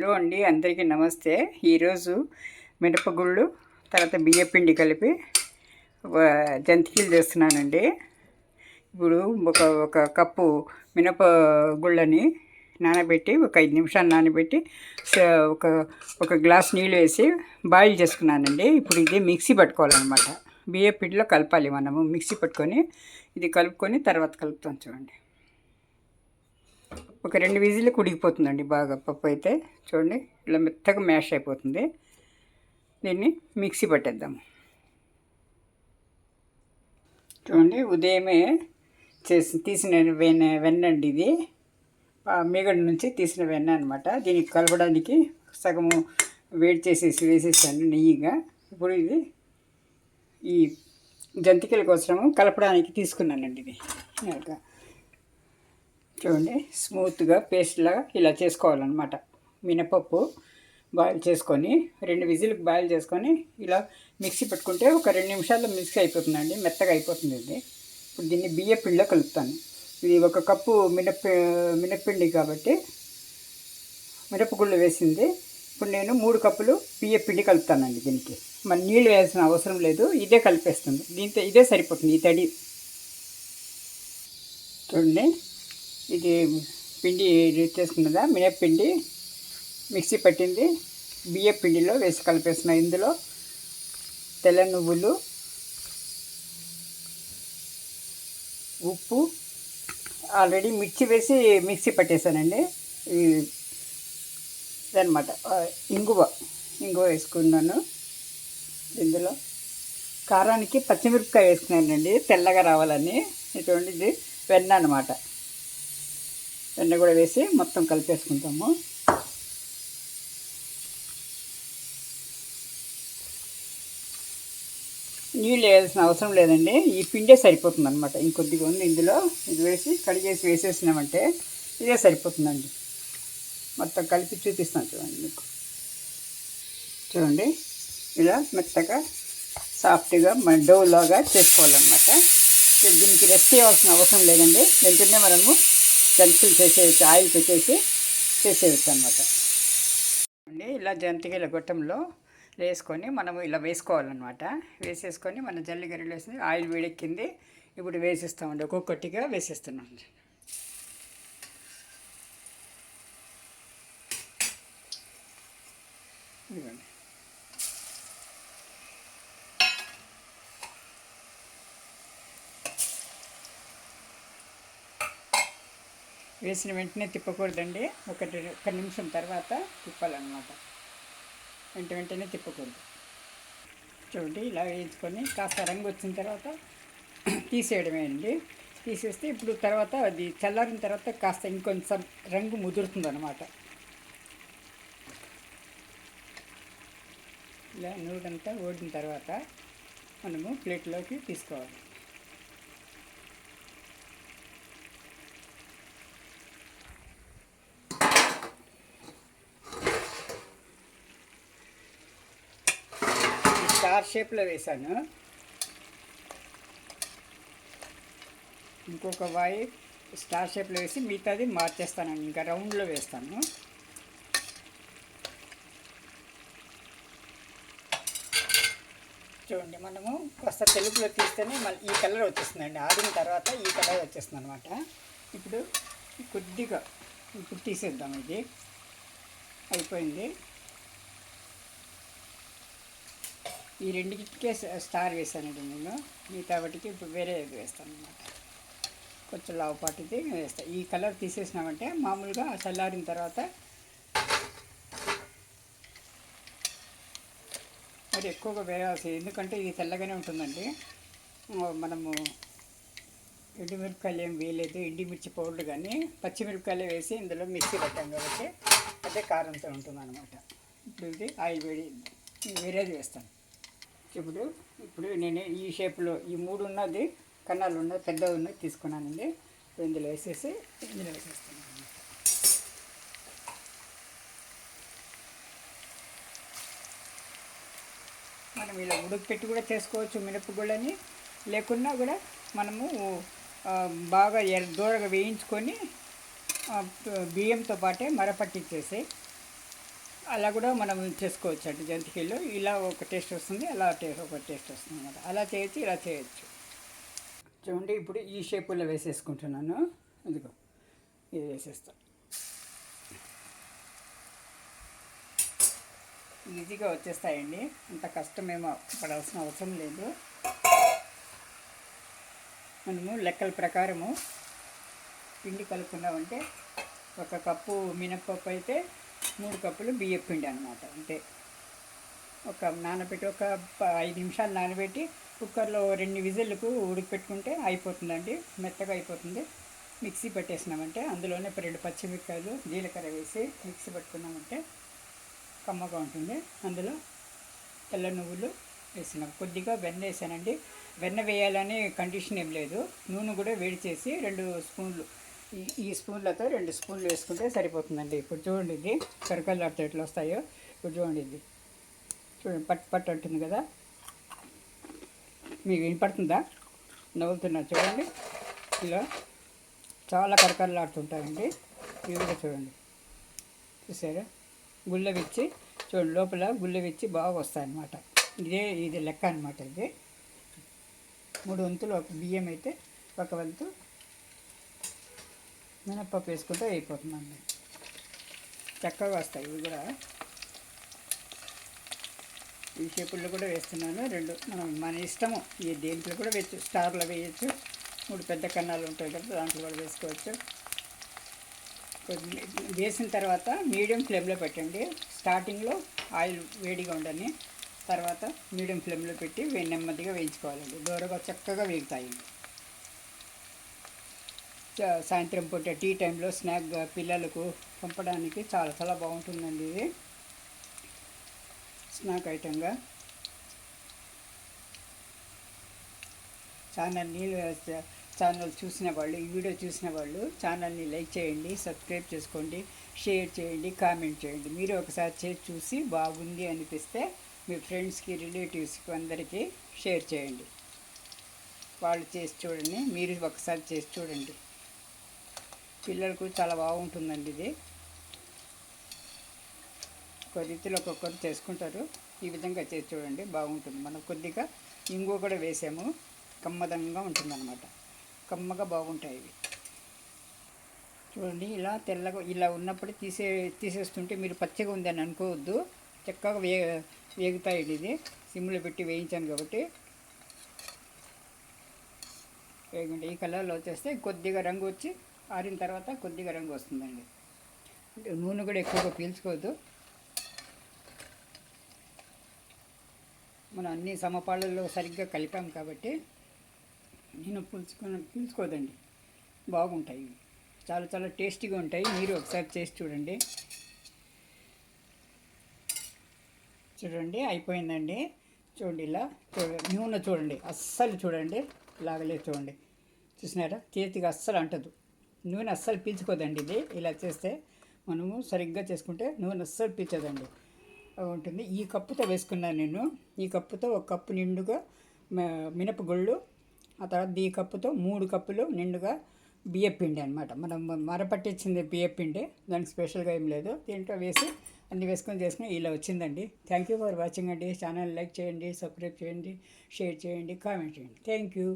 Hello అండి, అందరికీ నమస్తే. ఈరోజు మినపగుళ్ళు తర్వాత బియ్యపిండి కలిపి జంతికలు చేస్తున్నానండి. ఇప్పుడు ఒక కప్పు మినపగుళ్ళని నానబెట్టి ఒక 5 నిమిషాలు నానబెట్టి ఒక ఒక గ్లాస్ నీళ్ళు వేసి బాయిల్ చేసుకున్నానండి. ఇప్పుడు ఇది మిక్సీ పట్టుకోవాలన్నమాట. బియ్యపిండిలో కలపాలి, మనము మిక్సీ పట్టుకొని ఇది కలుపుకొని తర్వాత కలుపుతాం. చూడండి, ఒక 2 విజిల్కి ఉడికిపోతుందండి బాగా. పప్పు అయితే చూడండి ఇలా మెత్తగా మ్యాష్ అయిపోతుంది. దీన్ని మిక్సీ పట్టేద్దాము. చూడండి, ఉదయమే తీసిన వెన్నండి ఇది. మీగడ నుంచి తీసిన వెన్న అనమాట. దీనికి కలపడానికి సగము వేడి చేసేసి వేసేసాను నెయ్యిగా. ఇప్పుడు ఇది ఈ జంతికల కోసము కలపడానికి తీసుకున్నానండి. ఇది చూడండి, స్మూత్గా పేస్ట్లా ఇలా చేసుకోవాలన్నమాట. మినపప్పు బాయిల్ చేసుకొని 2 విజిల్కి బాయిల్ చేసుకొని ఇలా మిక్సీ పెట్టుకుంటే ఒక 2 నిమిషాల్లో మిక్సీ అయిపోతుందండి, మెత్తగా అయిపోతుంది ఇది. ఇప్పుడు దీన్ని బియ్యపిండిలో కలుపుతాను. ఇది ఒక కప్పు మినప్పిండి కాబట్టి మినపగుళ్ళు వేసింది. ఇప్పుడు నేను 3 కప్పులు బియ్యపిండి కలుపుతానండి. దీనికి మరి నీళ్ళు వేయాల్సిన అవసరం లేదు, ఇదే కలిపేస్తుంది. దీంతో ఇదే సరిపోతుంది, ఈ తడి. చూడండి, ఇది పిండి చేసుకున్నదా మినప్పిండి మిక్సీ పట్టింది బియ్యపిండిలో వేసి కలిపేస్తున్నా. ఇందులో తెల్ల నువ్వులు, ఉప్పు, ఆల్రెడీ మిర్చి వేసి మిక్సీ పట్టేశానండి. ఇదనమాట. ఇంగువ వేసుకున్నాను. ఇందులో కారానికి పచ్చిమిరపకాయ వేసుకున్నానండి, తెల్లగా రావాలని. చూడండి, ఇది వెన్న అనమాట. వెన్న కూడా వేసి మొత్తం కలిపేసుకుంటాము. నీళ్ళు వేయాల్సిన అవసరం లేదండి, ఈ పిండే సరిపోతుంది అనమాట. ఇంకొద్దిగా ఉంది ఇందులో. ఇది వేసి కడిగేసి వేసేసినామంటే ఇదే సరిపోతుందండి. మొత్తం కలిపి చూపిస్తాను చూడండి మీకు. చూడండి, ఇలా మెత్తగా సాఫ్ట్గా మన డౌ లాగా చేసుకోవాలన్నమాట. దీనికి రెస్ట్ చేయాల్సిన అవసరం లేదండి, వెంటనే మనము జంతికలు చేసేయచ్చు. ఆయిల్ పెట్టేసి చేసేయచ్చు అనమాట. అండి, ఇలా జంతికల గొట్టంలో వేసుకొని మనము ఇలా వేసుకోవాలన్నమాట. వేసేసుకొని మన జల్లి గరిలో వేసి ఆయిల్ వేడెక్కింది. ఇప్పుడు వేసేస్తామండి, ఒక్కొక్కటిగా వేసేస్తున్నాం. ఇదిగోండి, వేసిన వెంటనే తిప్పకూడదండి. ఒక నిమిషం తర్వాత తిప్పాలన్నమాట. వెంటనే తిప్పకూడదు. చూడండి, ఇలా వేయించుకొని కాస్త రంగు వచ్చిన తర్వాత తీసేయడమే అండి. తీసేస్తే ఇప్పుడు తర్వాత అది చల్లారిన తర్వాత కాస్త ఇంకొంచెం రంగు ముదురుతుంది అనమాట. ఇలా నూడంతా ఓడిన తర్వాత మనము ప్లేట్లోకి తీసుకోవాలి. స్టార్ షేప్లో వేసాను. ఇంకొక వాయి స్టార్ షేప్లో వేసి మిగతాది మార్చేస్తాను, ఇంకా రౌండ్లో వేస్తాను. చూడండి, మనము కాస్త తెలుపులో తీస్తేనే మళ్ళీ ఈ కలర్ వచ్చేస్తుందండి. ఆడిన తర్వాత ఈ కలర్ వచ్చేస్తుంది అనమాట. ఇప్పుడు కొద్దిగా ఇప్పుడు తీసేద్దాం. ఇది అయిపోయింది. ఈ రెండింటికే స్టార్ వేసానండి నేను. మిగతా వాటికి ఇప్పుడు వేరే వేస్తాను అనమాట. కొంచెం లావుపాటిది వేస్తాను. ఈ కలర్ తీసేసినామంటే మామూలుగా చల్లారిన తర్వాత మరి ఎక్కువగా వేయాల్సి, ఎందుకంటే ఇది తెల్లగానే ఉంటుందండి. మనము ఎండుమిరపకాయలు ఏం వేయలేదు, ఎండుమిర్చి పౌడర్ కానీ పచ్చిమిరపకాయలు వేసి ఇందులో మిక్సీ పెట్టాం కాబట్టి అదే కారంతో ఉంటుంది అనమాట. ఇప్పుడు ఇది ఆయిల్ వేరేది వేస్తాను. ఇప్పుడు నేను ఈ షేప్లో ఈ 3 ఉన్నది కన్నాలు ఉన్నది పెద్దవి ఉన్నది తీసుకున్నానండి. ఇందులో వేసేసి ఇందులో వేసేస్తాను. మనం ఇలా ఉడకపెట్టి కూడా చేసుకోవచ్చు మినపగుళ్ళని. లేకున్నా కూడా మనము బాగా దూరగా వేయించుకొని బియ్యంతో పాటే మరపట్టించేసి అలా కూడా మనం చేసుకోవచ్చు అండి. జంతికలు ఇలా ఒక టేస్ట్ వస్తుంది, అలా ఒక టేస్ట్ వస్తుంది అన్నమాట. అలా చేయొచ్చు, ఇలా చేయొచ్చు. చూడండి ఇప్పుడు ఈ షేపులో వేసేసుకుంటున్నాను. ఇదిగో ఇది వేసేస్తాను. ఈజీగా వచ్చేస్తాయండి, అంత కష్టమేమో పడాల్సిన అవసరం లేదు. మనము లెక్కల ప్రకారము పిండి కలుపుకున్నామంటే 1 కప్పు మినప్పప్పు అయితే 3 కప్పులు బియ్యం పిండి అనమాట. అంతే. నానబెట్టి ఒక 5 నిమిషాలు నానబెట్టి కుక్కర్లో 2 విజిల్లకు ఉడికిపెట్టుకుంటే అయిపోతుందండి, మెత్తగా అయిపోతుంది. మిక్సీ పెట్టేసినామంటే అందులోనే 2 పచ్చిమిరపకాయలు జీలకర్ర వేసి మిక్సీ పెట్టుకున్నామంటే కమ్మగా ఉంటుంది. అందులో తెల్ల నువ్వులు వేసినాం, కొద్దిగా వెన్న వేసానండి. వెన్న వేయాలని కండిషన్ ఏం లేదు. నూనె కూడా వేడి చేసి 2 స్పూన్లు, ఈ స్పూన్లతో 2 స్పూన్లు వేసుకుంటే సరిపోతుందండి. ఇప్పుడు చూడండి ఇది కరకల్లాడితే ఎట్లా వస్తాయో. ఇప్పుడు చూడండి ఇది చూడండి, పట్టు అంటుంది కదా, మీకు వినపడుతుందా? నవ్వుతున్నా చూడండి, ఇలా చాలా కరకరలాడుతుంటాయండి. ఇవి కూడా చూడండి, చూసారా? గుళ్ళవిచ్చి చూడండి, లోపల గుళ్ళవిచ్చి బాగా వస్తాయన్నమాట. ఇది లెక్క అనమాట. ఇది 3 వంతులు ఒక బియ్యం అయితే 1 వంతు మినప్పప్పు వేసుకుంటే అయిపోతుందండి. చక్కగా వస్తాయి ఇవి కూడా. ఈ షేపుల్లో కూడా వేస్తున్నాను. 2 మన ఇష్టము, ఈ దేంట్లో కూడా వేయచ్చు. స్టార్లో వేయచ్చు, 3 పెద్ద కన్నాలు ఉంటాయి కదా, దాంట్లో కూడా వేసుకోవచ్చు. వేసిన తర్వాత మీడియం ఫ్లేమ్లో పెట్టండి. స్టార్టింగ్లో ఆయిల్ వేడిగా ఉండని, తర్వాత మీడియం ఫ్లేమ్లో పెట్టి నెమ్మదిగా వేయించుకోవాలండి. దూరగా చక్కగా వేగుతాయి. సాయంత్రం పూట టీ టైంలో స్నాక్గా పిల్లలకు పంపడానికి చాలా చాలా బాగుంటుందండి. ఇది స్నాక్ ఐటెంగా. ఛానల్ చూసిన వాళ్ళు, ఈ వీడియో చూసిన వాళ్ళు ఛానల్ని లైక్ చేయండి, సబ్స్క్రైబ్ చేసుకోండి, షేర్ చేయండి, కామెంట్ చేయండి. మీరు ఒకసారి చేసి చూసి బాగుంది అనిపిస్తే మీ ఫ్రెండ్స్కి, రిలేటివ్స్కి అందరికీ షేర్ చేయండి. వాళ్ళు చేసి చూడండి, మీరు ఒకసారి చేసి చూడండి. పిల్లలకు చాలా బాగుంటుందండి ఇది. ఒక రీతిలో ఒక్కొక్కరు చేసుకుంటారు. ఈ విధంగా చేసి చూడండి, బాగుంటుంది. మనం కొద్దిగా ఇంగువ కూడా వేసాము, కమ్మదంగా ఉంటుందన్నమాట. కమ్మగా బాగుంటాయి ఇవి. చూడండి, ఇలా తెల్లగా ఇలా ఉన్నప్పుడు తీసేస్తుంటే మీరు పచ్చగా ఉందని అనుకోవద్దు. చక్కగా వేగుతాయండి. ఇది సిమ్లో పెట్టి వేయించాను కాబట్టి వేగండి. ఈ కలర్లో వచ్చేస్తే కొద్దిగా రంగు వచ్చి ఆరిన తర్వాత కొద్దిగా రంగు వస్తుందండి. అంటే నూనె కూడా ఎక్కువగా పీల్చుకోవద్దు. మనం అన్ని సమపాళ్ళల్లో సరిగ్గా కలిపాం కాబట్టి నేను పీల్చుకోదండి, బాగుంటాయి. చాలా చాలా టేస్టీగా ఉంటాయి. మీరు ఒకసారి చేసి చూడండి. చూడండి అయిపోయిందండి. చూడండి ఇలా నూనె చూడండి, అస్సలు చూడండి లాగలేదు. చూడండి, చూసినారా? చేతికి అస్సలు అంటదు, నూనె అస్సలు పీల్చుకోదండి. ఇది ఇలా చేస్తే మనము సరిగ్గా చేసుకుంటే నూనె అస్సలు పీల్చదండి, ఉంటుంది. ఈ కప్పుతో వేసుకున్నాను నేను. ఈ కప్పుతో 1 కప్పు నిండుగా మినపగుళ్ళు, ఆ తర్వాత ఈ కప్పుతో 3 కప్పులు నిండుగా బియ్యపిండి అనమాట. మనం మరపట్టించింది బియ్యపిండి, దానికి స్పెషల్గా ఏం లేదు. దీంట్లో వేసి అన్నీ చేసుకుని ఇలా వచ్చిందండి. థ్యాంక్ యూ ఫర్ వాచింగ్ అండి. ఛానల్ లైక్ చేయండి, సబ్స్క్రైబ్ చేయండి, షేర్ చేయండి, కామెంట్ చేయండి. Thank you.